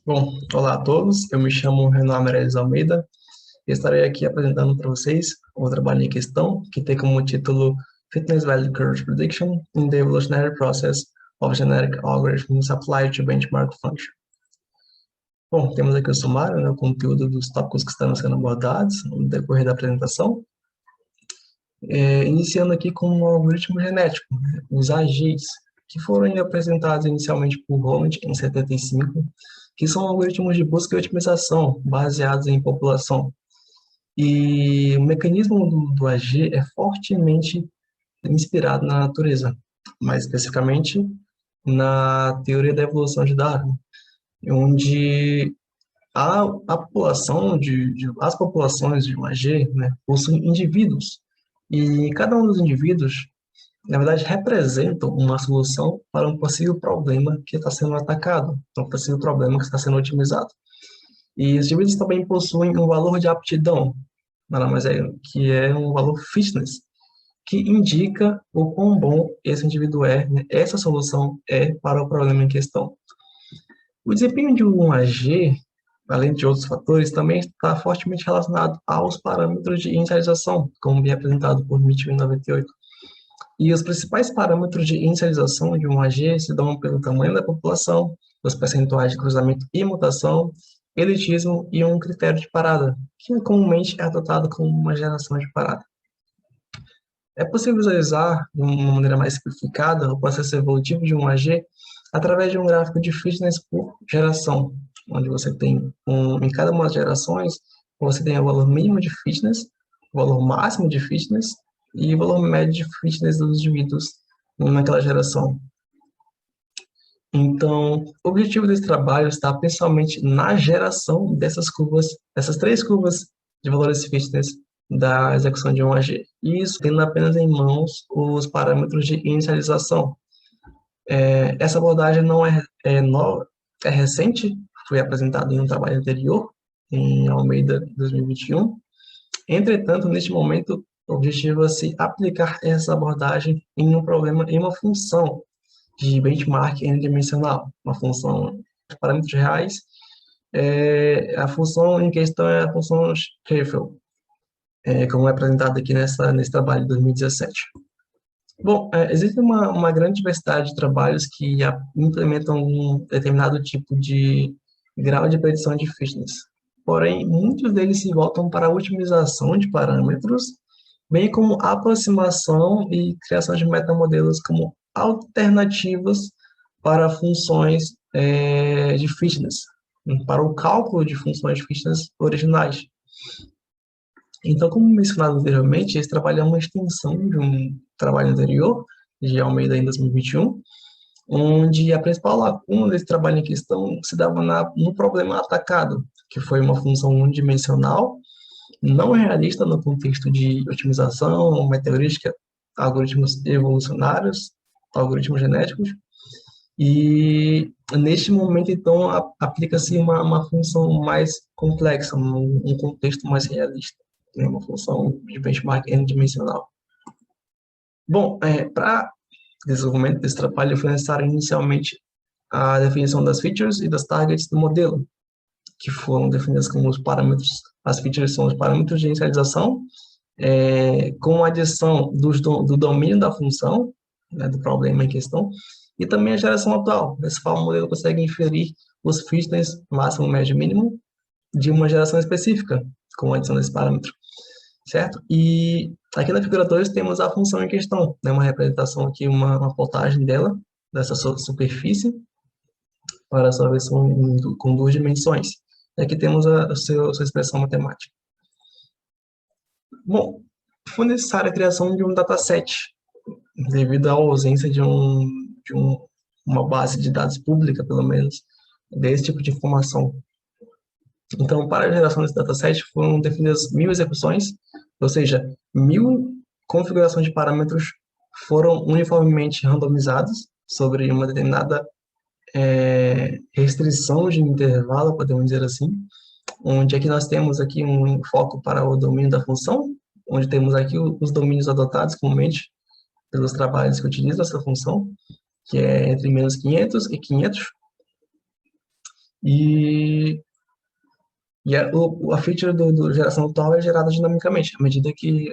Bom, olá a todos, eu me chamo Renan Meirelles Almeida e estarei aqui apresentando para vocês o trabalho em questão, que tem como título Fitness Value Curve Prediction in the Evolutionary Process of Genetic Algorithms Applied to Benchmark Function. Bom, temos aqui o sumário, né, o conteúdo dos tópicos que estão sendo abordados no decorrer da apresentação. Iniciando aqui com o algoritmo genético, né, os AGIs, que foram apresentados inicialmente por Holland em 75, que são algoritmos de busca e otimização baseados em população. E o mecanismo do AG é fortemente inspirado na natureza, mais especificamente na teoria da evolução de Darwin, onde a população as populações de um AG, né, possuem indivíduos, e cada um dos indivíduos, na verdade, representam uma solução para um possível problema que está sendo atacado, um possível problema que está sendo otimizado. E os indivíduos também possuem um valor de aptidão, nada mais é que é um valor fitness, que indica o quão bom esse indivíduo é, né, essa solução é para o problema em questão. O desempenho de um AG, além de outros fatores, também está fortemente relacionado aos parâmetros de inicialização, como bem apresentado por Mitchell em 98. E os principais parâmetros de inicialização de um AG se dão pelo tamanho da população, os percentuais de cruzamento e mutação, elitismo e um critério de parada, que comumente é adotado como uma geração de parada. É possível visualizar, de uma maneira mais simplificada, o processo evolutivo de um AG através de um gráfico de fitness por geração, onde você tem, em cada uma das gerações, você tem o valor mínimo de fitness, o valor máximo de fitness e o valor médio de fitness dos indivíduos naquela geração. Então, o objetivo desse trabalho está principalmente na geração dessas curvas, dessas três curvas de valores fitness da execução de um AG. Isso tendo apenas em mãos os parâmetros de inicialização. Essa abordagem não é nova, é recente, foi apresentada em um trabalho anterior, em Almeida 2021. Entretanto, neste momento, objetiva-se aplicar essa abordagem em um problema, em uma função de benchmark n-dimensional, uma função de parâmetros reais. A função em questão é a função Sheffield, como é apresentado aqui nesse trabalho de 2017. Bom, existe uma grande diversidade de trabalhos que implementam um determinado tipo de grau de predição de fitness. Porém, muitos deles se voltam para a otimização de parâmetros, bem como aproximação e criação de metamodelos como alternativas para funções de fitness, para o cálculo de funções de fitness originais. Então, como mencionado anteriormente, esse trabalho é uma extensão de um trabalho anterior, de Almeida em 2021, onde a principal lacuna desse trabalho em questão se dava no problema atacado, que foi uma função unidimensional, não realista no contexto de otimização, meteorística, algoritmos evolucionários, algoritmos genéticos, e neste momento, então, aplica-se uma função mais complexa, um contexto mais realista, né? Uma função de benchmark n-dimensional. Bom, para desenvolvimento desse trabalho, foi necessário inicialmente a definição das features e das targets do modelo, que foram definidas como os parâmetros. As features são os parâmetros de inicialização, com a adição do domínio da função, né, do problema em questão, e também a geração atual. Dessa forma, o modelo consegue inferir os fitness máximo, médio e mínimo de uma geração específica, com a adição desse parâmetro, certo? E aqui na figura 2 temos a função em questão, né, uma representação aqui, uma plotagem dela, dessa superfície, para a sua versão com duas dimensões. E aqui temos a sua expressão matemática. Bom, foi necessária a criação de um dataset, devido à ausência de uma base de dados pública, pelo menos, desse tipo de informação. Então, para a geração desse dataset, foram definidas 1.000 execuções, ou seja, 1.000 configurações de parâmetros foram uniformemente randomizadas sobre uma determinada restrição de intervalo, podemos dizer assim, onde aqui nós temos aqui um foco para o domínio da função, onde temos aqui os domínios adotados comumente pelos trabalhos que utilizam essa função, que é entre -500 e 500. E, a feature do geração atual é gerada dinamicamente, à medida que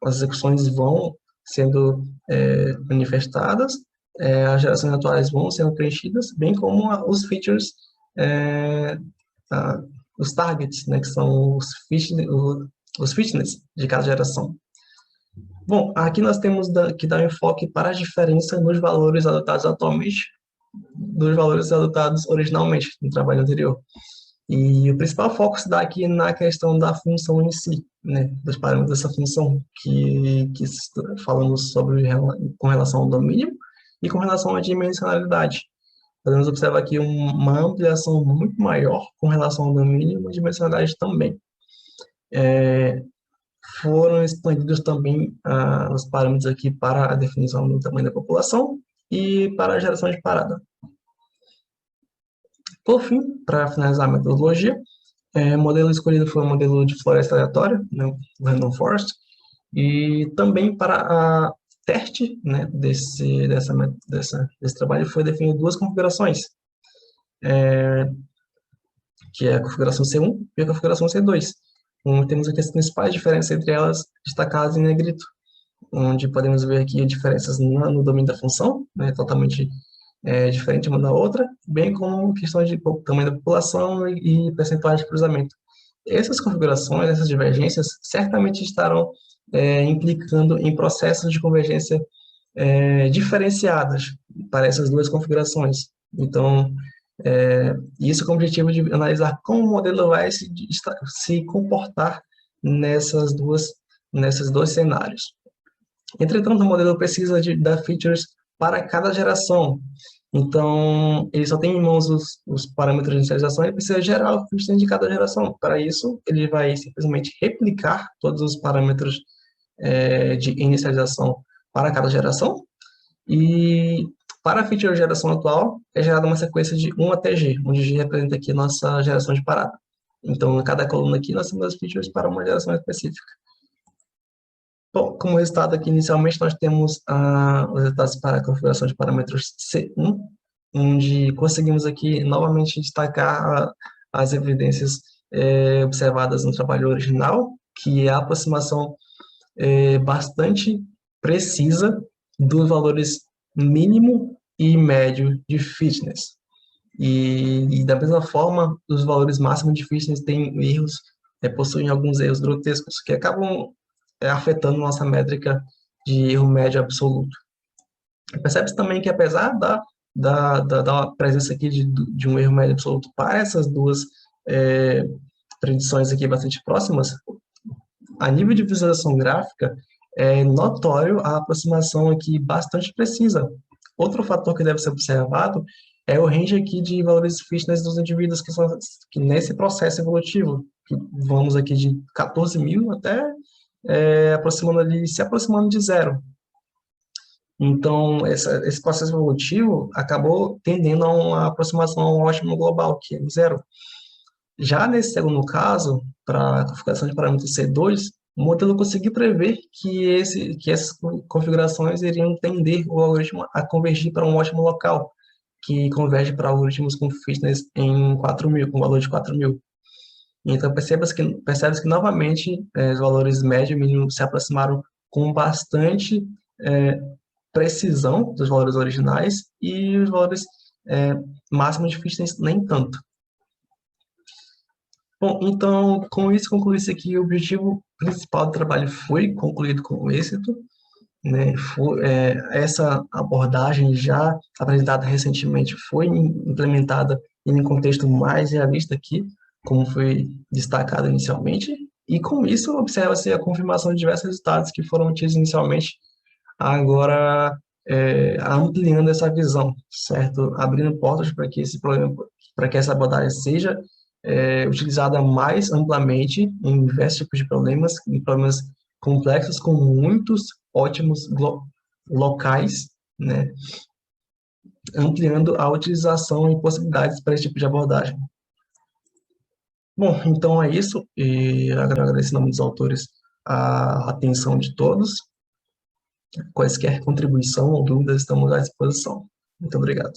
as execuções vão sendo manifestadas, as gerações atuais vão sendo preenchidas, bem como os features, é, a- os targets, né, que são os fitness de cada geração. Bom, aqui nós temos que dar enfoque para a diferença nos valores adotados atualmente dos valores adotados originalmente no trabalho anterior. E o principal foco se dá aqui na questão da função em si, né, dos parâmetros dessa função, que falamos sobre com relação ao domínio e com relação à dimensionalidade. Podemos observar aqui uma ampliação muito maior com relação ao domínio e uma dimensionalidade também. Foram expandidos também os parâmetros aqui para a definição do tamanho da população e para a geração de parada. Por fim, para finalizar a metodologia, o modelo escolhido foi o modelo de floresta aleatória, né, o Random Forest, e também para a teste, né, desse trabalho foi definido duas configurações, que é a configuração C1 e a configuração C2. Temos aqui as principais diferenças entre elas destacadas em negrito, onde podemos ver aqui diferenças no domínio da função, né, totalmente diferente uma da outra, bem como questões de tamanho da população e percentuais de cruzamento. Essas configurações, essas divergências, certamente estarão implicando em processos de convergência diferenciadas para essas duas configurações. Então, isso com o objetivo de analisar como o modelo vai se comportar nesses dois cenários. Entretanto, o modelo precisa dar features para cada geração. Então, ele só tem em mãos os parâmetros de inicialização e precisa gerar o feature de cada geração. Para isso, ele vai simplesmente replicar todos os parâmetros de inicialização para cada geração. E para a feature de geração atual, é gerada uma sequência de 1 até G, onde G representa aqui nossa geração de parada. Então, em cada coluna aqui, nós temos as features para uma geração específica. Bom, como resultado aqui, inicialmente, nós temos os resultados para a configuração de parâmetros C1, onde conseguimos aqui novamente destacar as evidências observadas no trabalho original, que é a aproximação bastante precisa dos valores mínimo e médio de fitness. E da mesma forma, os valores máximos de fitness têm erros, possuem alguns erros grotescos que acabam afetando nossa métrica de erro médio absoluto. Percebe-se também que, apesar da presença aqui de um erro médio absoluto para essas duas predições aqui bastante próximas, a nível de visualização gráfica, é notório a aproximação aqui bastante precisa. Outro fator que deve ser observado é o range aqui de valores fitness dos indivíduos que nesse processo evolutivo, que vamos aqui de 14 mil até se aproximando de zero. Então, esse processo evolutivo acabou tendendo a uma aproximação ao ótimo global, que é zero. Já nesse segundo caso, para a configuração de parâmetro C2, o modelo conseguiu prever que essas configurações iriam tender o algoritmo a convergir para um ótimo local, que converge para algoritmos com fitness em 4.000, com valor de 4.000. Então, percebe-se que novamente, os valores médio e mínimo se aproximaram com bastante precisão dos valores originais e os valores máximos de fitness nem tanto. Bom, então, com isso, conclui-se que o objetivo principal do trabalho foi concluído com êxito, né? Essa abordagem já apresentada recentemente foi implementada em um contexto mais realista aqui, como foi destacado inicialmente, e com isso observa-se a confirmação de diversos resultados que foram obtidos inicialmente, agora ampliando essa visão, certo? Abrindo portas para que esse problema, para que essa abordagem seja utilizada mais amplamente em diversos tipos de problemas, em problemas complexos com muitos ótimos locais, né? Ampliando a utilização e possibilidades para esse tipo de abordagem. Bom, então é isso, e agradeço em nome dos autores a atenção de todos. Quaisquer contribuição ou dúvidas, estamos à disposição. Muito obrigado.